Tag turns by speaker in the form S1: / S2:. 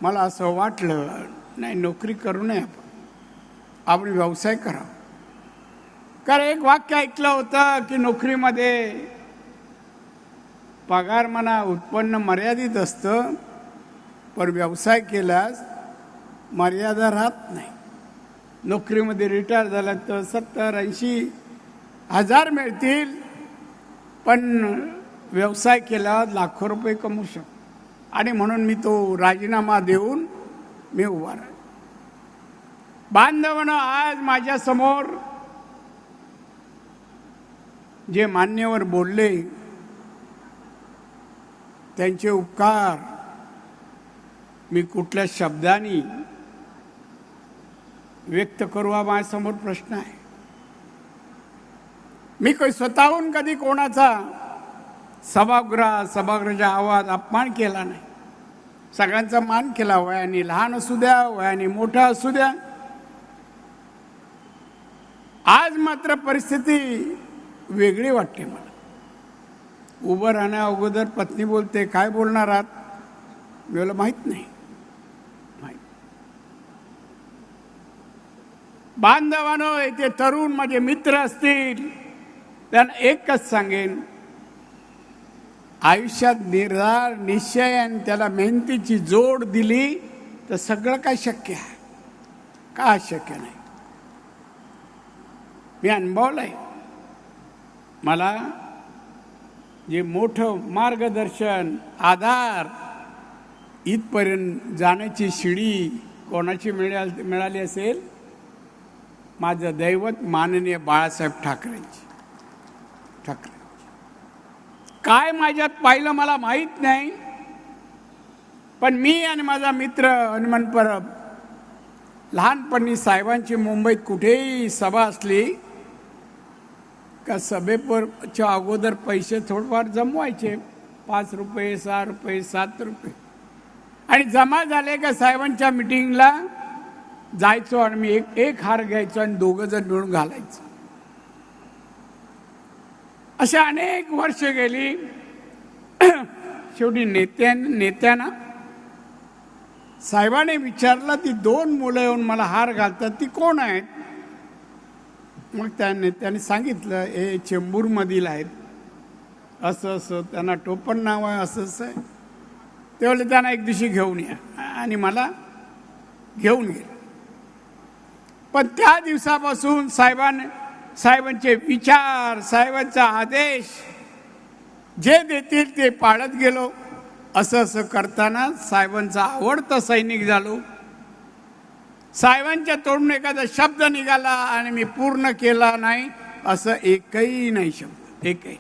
S1: मला असं वाटलं, नाही नोकरी करू नये, आपण व्यवसाय करावा. कारण एक वाक्य ऐकलं होतं की नोकरीमध्ये पगार म्हणा उत्पन्न मर्यादित असतं, पण व्यवसाय केल्यास मर्यादा राहत नाही. नोकरीमध्ये रिटायर झाला तर 70-80 हजार मिळतील, पण व्यवसाय केल्यावर लाखो रुपये कमवू शकतो. आणि म्हणून मी तो राजीनामा देऊन मी उभा राहिलो. बांधवांनो, आज माझ्यासमोर जे मान्यवर बोलले त्यांचे उपकार मी कुठल्या शब्दांनी व्यक्त करू हा माझ्यासमोर प्रश्न आहे. मी काही स्वतःहून कधी कोणाचा सभागृहाच्या आवाज अपमान केला नाही. सगळ्यांचा मान केला, वयाने लहान असू द्या, वयाने मोठा असू द्या. आज मात्र परिस्थिती वेगळी वाटते मला. उभं राहण्या अगोदर पत्नी बोलते, काय बोलणार आहात? मला माहित नाही. बांधवांनो, इथे तरुण माझे मित्र असतील त्यांना एकच सांगेन, आयुष्यात निर्धार निश्चय आणि त्याला मेहनतीची जोड दिली तर सगळं काय शक्य आहे. का शक्य नाही? मी अनुभवलंय. मला जे मोठं मार्गदर्शन आधार इथपर्यंत जाण्याची शिडी कोणाची मिळाली असेल, माझं दैवत माननीय बाळासाहेब ठाकरेंची. काय माझ्यात पाहिलं मला माहीत नाही, पण मी आणि माझा मित्र हनुमान परब लहानपणी साहेबांची मुंबईत कुठेही सभा असली का सभेच्या अगोदर पैसे थोडंफार जमवायचे, 5 रुपये 6 रुपये 7 रुपये, आणि जमा झाले का साहेबांच्या मिटिंगला जायचो आणि मी एक हार घ्यायचो आणि 2 जण मिळून घालायचो. अशा अनेक वर्ष गेली. शेवटी नेत्यांना साहेबाने विचारलं, ती 2 मुलं येऊन मला हार घालतात, ती कोण आहेत? मग त्या नेत्याने सांगितलं, हे चेंबूरमधील आहेत, असं असं त्यांना टोपण नाव आहे, असं असं आहे. ते बोलले त्यांना एक दिवशी घेऊन या, आणि मला घेऊन गेले. पण त्या दिवसापासून साहेबांचे विचार, साहेबांचा आदेश जे देतील ते पाळत गेलो. असं करताना साहेबांचा आवडता सैनिक झालो. साहेबांच्या तोंडून एखादा शब्द निघाला आणि मी पूर्ण केला नाही असं एकही नाही शब्द, एकही.